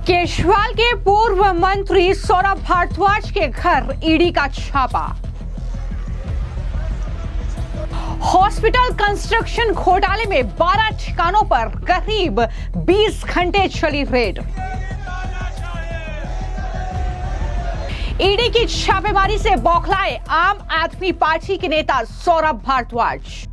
केशवाल के पूर्व मंत्री सौरभ भारद्वाज के घर ईडी का छापा। हॉस्पिटल कंस्ट्रक्शन घोटाले में 12 ठिकानों पर करीब 20 घंटे चली रेड। ईडी की छापेमारी से बौखलाए आम आदमी पार्टी के नेता सौरभ भारद्वाज।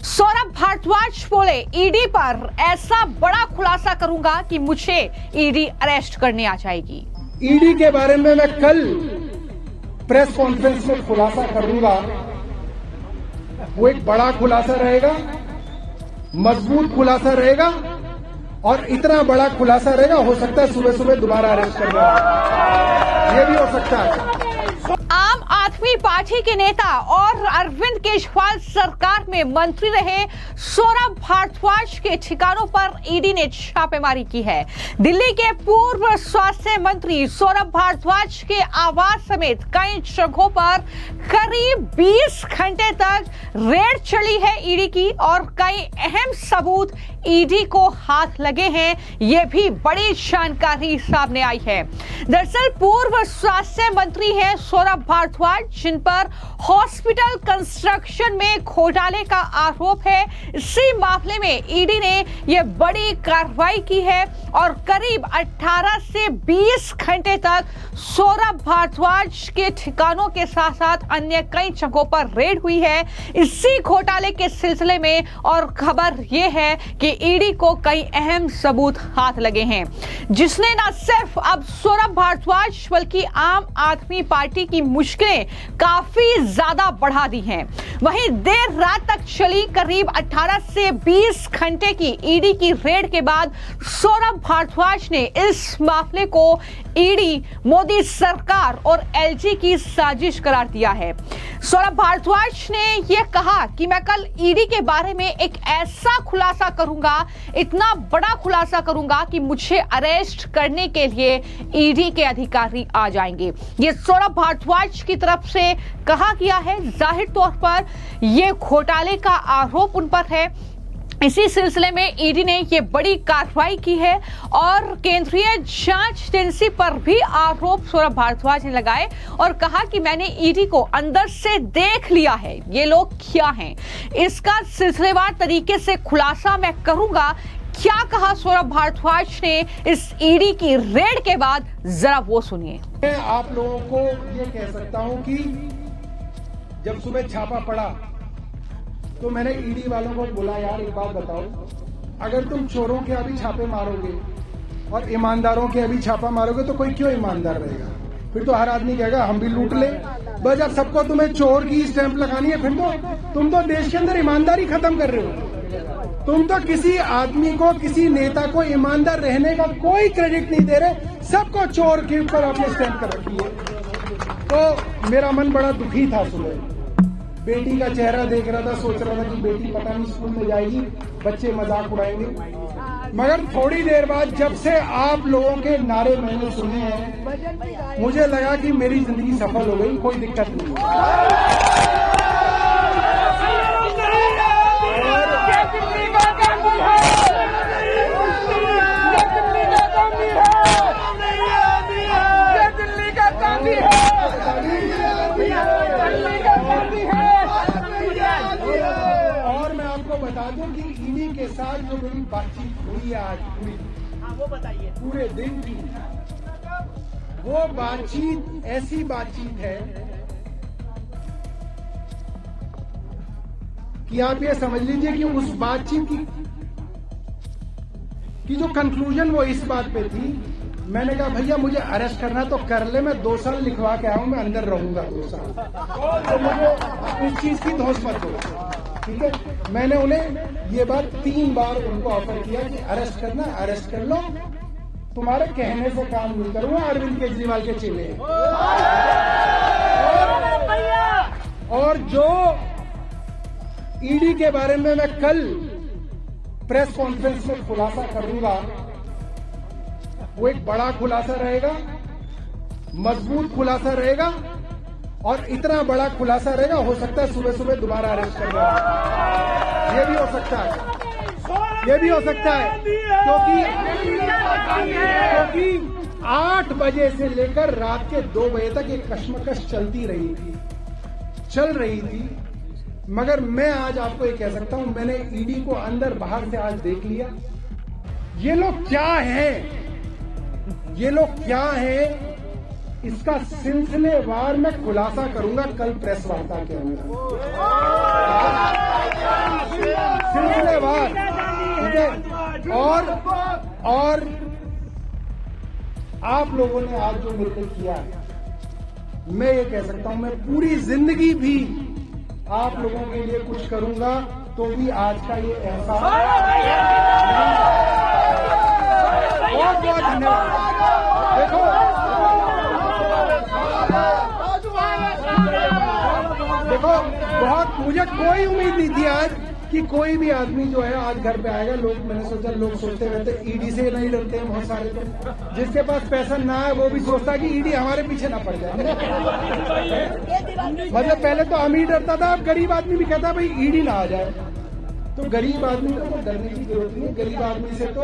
सौरभ भारद्वाज बोले, ईडी पर ऐसा बड़ा खुलासा करूंगा कि मुझे ईडी अरेस्ट करने आ जाएगी। ईडी के बारे में मैं कल प्रेस कॉन्फ्रेंस में खुलासा करूंगा। वो एक बड़ा खुलासा रहेगा, मजबूत खुलासा रहेगा और इतना बड़ा खुलासा रहेगा, हो सकता है सुबह सुबह दोबारा अरेस्ट करना, ये भी हो सकता है। आम आदमी पार्टी के नेता और अरविंद केजरीवाल सरकार में मंत्री रहे सौरभ भारद्वाज के ठिकानों पर ईडी ने छापेमारी की है। दिल्ली के पूर्व स्वास्थ्य मंत्री सौरभ भारद्वाज के आवास समेत कई जगहों पर करीब 20 घंटे तक रेड चली है ईडी की और कई अहम सबूत ईडी को हाथ लगे हैं। ये भी बड़ी जानकारी सामने आई है। दरअसल पूर्व स्वास्थ्य मंत्री है सौरभ भारद्वाज, जिन पर हॉस्पिटल कंस्ट्रक्शन में घोटाले का आरोप है। इसी मामले में ईडी ने यह बड़ी कार्रवाई की है और करीब 18 से 20 घंटे तक सौरभ भारद्वाज के ठिकानों के साथ साथ अन्य कई जगहों पर रेड हुई है इसी घोटाले के सिलसिले में। और खबर यह है कि ईडी को कई अहम सबूत हाथ लगे हैं, जिसने न सिर्फ अब सौरभ भारद्वाज बल्कि आम आदमी पार्टी की मुश्किलें काफी ज्यादा बढ़ा दी हैं। वहीं देर रात तक चली करीब 18 से 20 घंटे की ईडी की रेड के बाद सौरभ भारद्वाज ने इस मामले को ईडी, मोदी सरकार और एलजी की साजिश करार दिया है। सौरभ भारद्वाज ने यह कहा कि मैं कल ईडी के बारे में एक ऐसा खुलासा करूंगा, इतना बड़ा खुलासा करूंगा कि मुझे अरेस्ट करने के लिए ईडी के अधिकारी आ जाएंगे। ये सौरभ भारद्वाज की तरफ से कहा गया है। जाहिर तौर पर यह घोटाले का आरोप उन पर है। इसी सिलसिले में ईडी ने यह बड़ी कार्रवाई की है और केंद्रीय जांच एजेंसी पर भी आरोप सौरभ भारद्वाज ने लगाए और कहा कि मैंने ईडी को अंदर से देख लिया है, ये लोग क्या हैं, इसका सिलसिलेवार तरीके से खुलासा मैं करूंगा। क्या कहा सौरभ भारद्वाज ने इस ईडी की रेड के बाद, जरा वो सुनिए। मैं आप लोगों को ये कह सकता हूं कि जब सुबह छापा पड़ा तो मैंने ईडी वालों को बोला, यार एक बात बताओ, अगर तुम चोरों के अभी छापे मारोगे और ईमानदारों के अभी छापा मारोगे तो कोई क्यों ईमानदार रहेगा? फिर तो हर आदमी कहेगा हम भी लूट ले। बस जब सबको तुम्हें चोर की स्टैंप लगानी है, फिर तो तुम तो देश के अंदर ईमानदारी खत्म कर रहे हो। तुम तो किसी आदमी को, किसी नेता को ईमानदार रहने का कोई क्रेडिट नहीं दे रहे, सबको चोर के ऊपर आपने स्टैंप कर रखी है। तो मेरा मन बड़ा दुखी था सुबह, बेटी का चेहरा देख रहा था, सोच रहा था कि बेटी पता नहीं स्कूल में जाएगी, बच्चे मजाक उड़ाएंगे। मगर थोड़ी देर बाद जब से आप लोगों के नारे मैंने सुने हैं, मुझे लगा कि मेरी जिंदगी सफल हो गई, कोई दिक्कत नहीं। और मैं आपको बता दूं कि ईडी के साथ जो मेरी बातचीत हुई है आज पूरी, वो बताइए, पूरे दिन की वो बातचीत ऐसी बातचीत है कि आप ये समझ लीजिए कि उस बातचीत की जो कंक्लूजन वो इस बात पे थी, मैंने कहा भैया मुझे अरेस्ट करना तो कर ले, मैं 2 साल लिखवा के आया हूं, मैं अंदर रहूंगा 2 साल, तो मुझे इस चीज की धौंस मत हो, ठीक है। मैंने उन्हें ये बात 3 बार उनको ऑफर किया कि अरेस्ट करना, अरेस्ट कर लो, तुम्हारे कहने से काम नहीं करूंगा, अरविंद केजरीवाल के चेले हैं। और जो ईडी के बारे में मैं कल प्रेस कॉन्फ्रेंस में खुलासा करूंगा, वो एक बड़ा खुलासा रहेगा, मजबूत खुलासा रहेगा और इतना बड़ा खुलासा रहेगा, हो सकता है सुबह सुबह दोबारा अरेस्ट करना, ये भी हो सकता है। ये भी हो सकता है क्योंकि 8 बजे से लेकर रात के 2 बजे तक ये कश्मकश चल रही थी। मगर मैं आज आपको ये कह सकता हूं, मैंने ईडी को अंदर बाहर से आज देख लिया। ये लोग क्या हैं, इसका सिलसिलेवार मैं खुलासा करूंगा कल प्रेस वार्ता के अंदर। सिलसिलेवार, ठीक है। और आप लोगों ने आज जो मेरे को किया है, मैं ये कह सकता हूं, मैं पूरी जिंदगी भी आप लोगों के लिए कुछ करूंगा तो भी आज का ये एहसास। बहुत बहुत धन्यवाद। देखो बहुत, मुझे कोई उम्मीद नहीं थी आज कि कोई भी आदमी जो है आज घर पे आएगा। मैंने सोचा, लोग सोचते रहते ईडी से नहीं डरते हैं बहुत सारे लोग। जिसके पास पैसा ना है वो भी सोचता कि ईडी हमारे पीछे ना पड़ जाए। मतलब पहले तो अमीर डरता था, अब गरीब आदमी भी कहता भाई ईडी ना आ जाए। तो गरीब आदमी को तो डरने की जरूरत नहीं है, गरीब आदमी से तो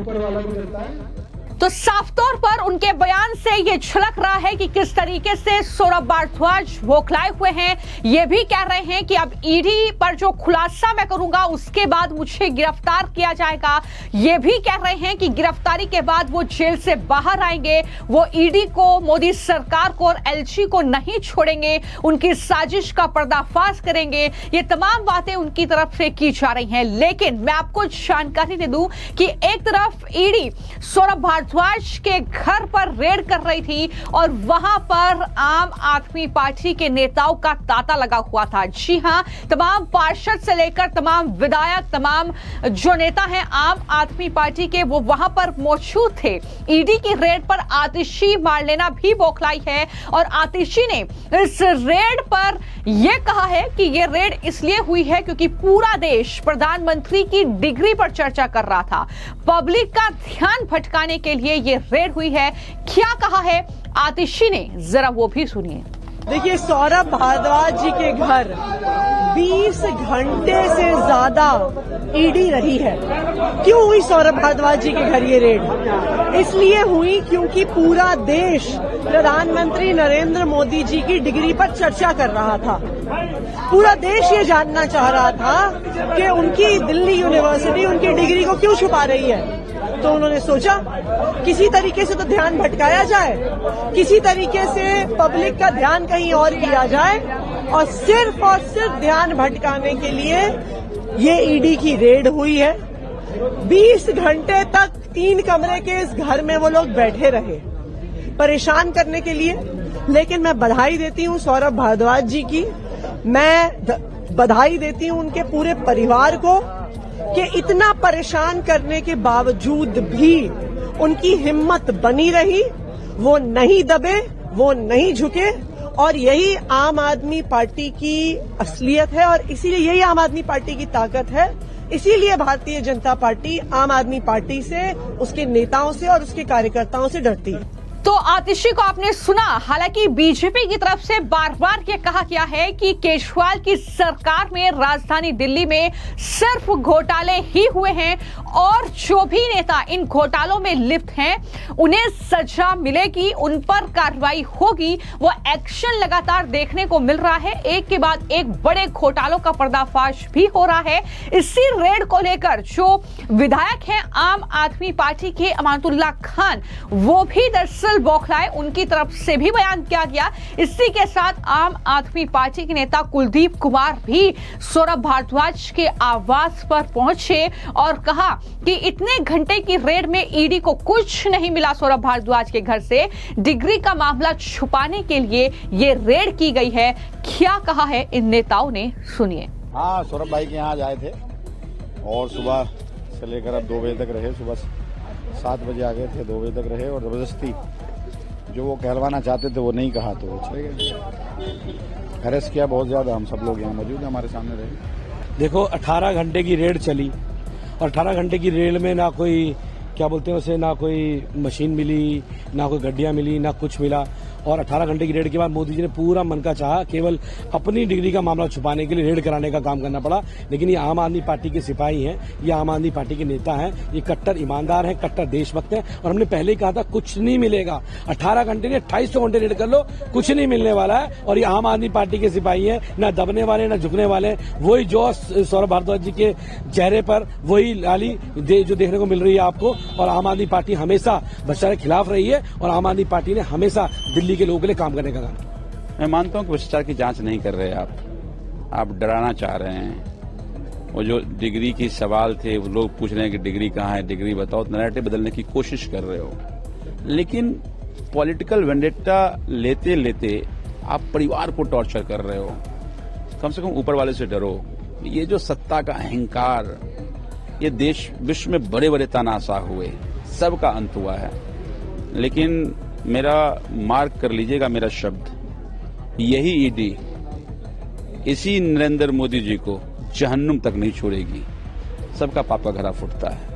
ऊपर वाला भी डरता है। तो साफ तौर पर उनके बयान से ये झलक रहा है कि किस तरीके से सौरभ भारद्वाज बौखलाए हुए हैं। ये भी कह रहे हैं कि अब ईडी पर जो खुलासा मैं करूंगा उसके बाद मुझे गिरफ्तार किया जाएगा। ये भी कह रहे हैं कि गिरफ्तारी के बाद वो जेल से बाहर आएंगे, वो ईडी को, मोदी सरकार को और एलजी को नहीं छोड़ेंगे, उनकी साजिश का पर्दाफाश करेंगे। ये तमाम बातें उनकी तरफ से की जा रही हैं। लेकिन मैं आपको जानकारी दे दूं कि एक तरफ ईडी सौरभ भारद्वाज के घर पर रेड कर रही थी और वहां पर आम आदमी पार्टी के नेताओं का तांता लगा हुआ था। जी हां, तमाम पार्षद से लेकर तमाम विधायक, तमाम जो नेता हैं आम आदमी पार्टी के, वो वहां पर मौजूद थे। ईडी की रेड पर आतिशी मारलेना भी बौखलाई है और आतिशी ने इस रेड पर यह कहा है कि यह रेड इसलिए हुई है क्योंकि पूरा देश प्रधानमंत्री की डिग्री पर चर्चा कर रहा था। पब्लिक का ध्यान भटकाने के लिए ये रेड हुई है। क्या कहा है आतिशी ने, जरा वो भी सुनिए। देखिए, सौरभ भारद्वाज जी के घर 20 घंटे से ज्यादा ईडी रही है। क्यों हुई सौरभ भारद्वाज जी के घर ये रेड? इसलिए हुई क्योंकि पूरा देश प्रधानमंत्री नरेंद्र मोदी जी की डिग्री पर चर्चा कर रहा था। पूरा देश ये जानना चाह रहा था कि उनकी दिल्ली यूनिवर्सिटी उनकी डिग्री को क्यों छुपा रही है। तो उन्होंने सोचा किसी तरीके से तो ध्यान भटकाया जाए, किसी तरीके से पब्लिक का ध्यान कहीं और किया जाए, और सिर्फ ध्यान भटकाने के लिए ये ईडी की रेड हुई है। 20 घंटे तक 3 कमरे के इस घर में वो लोग बैठे रहे परेशान करने के लिए। लेकिन मैं बधाई देती हूँ सौरभ भारद्वाज जी की, मैं बधाई देती हूँ उनके पूरे परिवार को कि इतना परेशान करने के बावजूद भी उनकी हिम्मत बनी रही, वो नहीं दबे, वो नहीं झुके। और यही आम आदमी पार्टी की असलियत है और इसीलिए यही आम आदमी पार्टी की ताकत है। इसीलिए भारतीय जनता पार्टी आम आदमी पार्टी से, उसके नेताओं से और उसके कार्यकर्ताओं से डरती है। तो आतिशी को आपने सुना। हालांकि बीजेपी की तरफ से बार बार ये कहा गया है कि केजरीवाल की सरकार में राजधानी दिल्ली में सिर्फ घोटाले ही हुए हैं और जो भी नेता इन घोटालों में लिप्त हैं उन्हें सजा मिलेगी, उन पर कार्रवाई होगी। वो एक्शन लगातार देखने को मिल रहा है, एक के बाद एक बड़े घोटालों का पर्दाफाश भी हो रहा है। इसी रेड को लेकर जो विधायक हैं आम आदमी पार्टी के अमानुल्लाह खान, वो भी दरअसल बौखलाए, उनकी तरफ से भी बयान किया गया। इसी के साथ आम आदमी पार्टी के नेता कुलदीप कुमार भी सौरभ भारद्वाज के आवास पर पहुंचे और कहा कि इतने घंटे की रेड में ईडी को कुछ नहीं मिला सौरभ भारद्वाज के घर से, डिग्री का मामला छुपाने के लिए ये रेड की गई है। क्या कहा है इन नेताओं ने, सुनिए। हाँ, सौरभ भाई के यहाँ आज आए थे और सुबह से लेकर अब 2 बजे तक रहे। सुबह 7 बजे आ गए थे, 2 बजे तक रहे और जबरदस्ती जो वो कहलवाना चाहते थे वो नहीं कहा तो वो चले गए। अरेस्ट किया बहुत ज्यादा, हम सब लोग यहाँ मौजूद हैं, हमारे सामने रहे। देखो 18 घंटे की रेड चली और 18 घंटे की रेड में ना कोई क्या बोलते हैं उसे, ना कोई मशीन मिली, ना कोई गड्डियां मिली, ना कुछ मिला। और 18 घंटे की रेड के बाद मोदी जी ने पूरा मन का चाहा केवल अपनी डिग्री का मामला छुपाने के लिए रेड कराने का काम करना पड़ा। लेकिन ये आम आदमी पार्टी के सिपाही हैं, ये आम आदमी पार्टी के नेता हैं, ये कट्टर ईमानदार हैं, कट्टर देशभक्त हैं। और हमने पहले ही कहा था कुछ नहीं मिलेगा, 18 घंटे नहीं 2800 घंटे रेड कर लो, कुछ नहीं मिलने वाला है। और ये आम आदमी पार्टी के सिपाही हैं, न दबने वाले न झुकने वाले। वही जो सौरभ भारद्वाज जी के चेहरे पर वही लाली जो देखने को मिल रही है आपको। और आम आदमी पार्टी हमेशा भ्रष्टाचार के खिलाफ रही है और आम आदमी पार्टी ने हमेशा दिल्ली के लोगों के लिए काम करने का काम। मैं मानता हूं कि भ्रष्टाचार की जांच नहीं कर रहे आप डराना चाह रहे हैं। वो जो डिग्री की सवाल थे, वो लोग पूछ रहे हैं कि डिग्री कहाँ है, डिग्री बताओ, नैरेटिव बदलने की कोशिश कर रहे हो। लेकिन पॉलिटिकल वेंडेटा लेते लेते आप परिवार को टॉर्चर कर रहे हो। कम से कम ऊपर वाले से डरो। ये जो सत्ता का अहंकार, ये देश विश्व में बड़े बड़े तानाशाह हुए, सबका अंत हुआ है। लेकिन मेरा मार्क कर लीजिएगा मेरा शब्द, यही ईडी इसी नरेंद्र मोदी जी को जहन्नुम तक नहीं छोड़ेगी। सबका पाप का घड़ा फूटता है।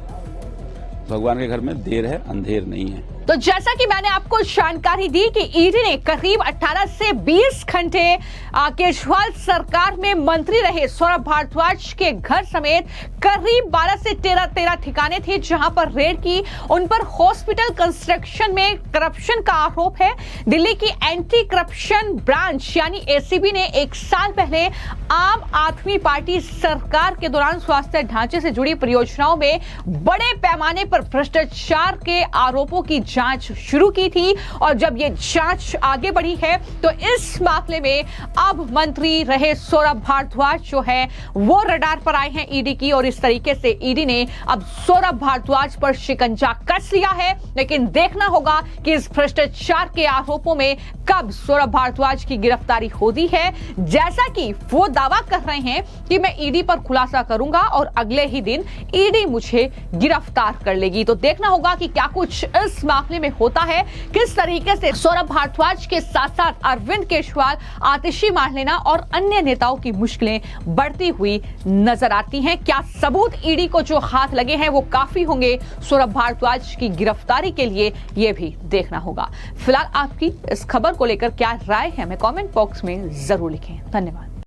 भगवान के घर में देर है, अंधेर नहीं है। तो जैसा कि मैंने आपको जानकारी दी कि ईडी ने करीब 18 से 20 घंटे केजरीवाल सरकार में मंत्री रहे सौरभ भारद्वाज के घर समेत करीब 12 से 13 ठिकाने थे जहां पर रेड की। उन पर हॉस्पिटल कंस्ट्रक्शन में करप्शन का आरोप है। दिल्ली की एंटी करप्शन ब्रांच यानी एसीबी ने 1 साल पहले आम आदमी पार्टी सरकार के दौरान स्वास्थ्य ढांचे से जुड़ी परियोजनाओं में बड़े पैमाने पर भ्रष्टाचार के आरोपों की जांच शुरू की थी। और जब ये जांच आगे बढ़ी है तो इस मामले में अब मंत्री रहे सौरभ भारद्वाज जो है वो रडार पर आए हैं ईडी की। और इस तरीके से ईडी ने अब सौरभ भारद्वाज पर शिकंजा कस लिया है। लेकिन देखना होगा कि इस भ्रष्टाचार के आरोपों में कब सौरभ भारद्वाज की गिरफ्तारी होती है। जैसा कि वो दावा कर रहे हैं कि मैं ईडी पर खुलासा करूंगा और अगले ही दिन ईडी मुझे गिरफ्तार कर लेगी। तो देखना होगा कि क्या कुछ इस मामले में होता है, किस तरीके से सौरभ भारद्वाज के साथ साथ अरविंद केजरीवाल, आतिशी मार्लेना और अन्य नेताओं की मुश्किलें बढ़ती हुई नजर आती हैं। क्या सबूत ईडी को जो हाथ लगे हैं वो काफी होंगे सौरभ भारद्वाज की गिरफ्तारी के लिए, यह भी देखना होगा। फिलहाल आपकी इस खबर को लेकर क्या राय है हमें कमेंट बॉक्स में जरूर लिखें। धन्यवाद।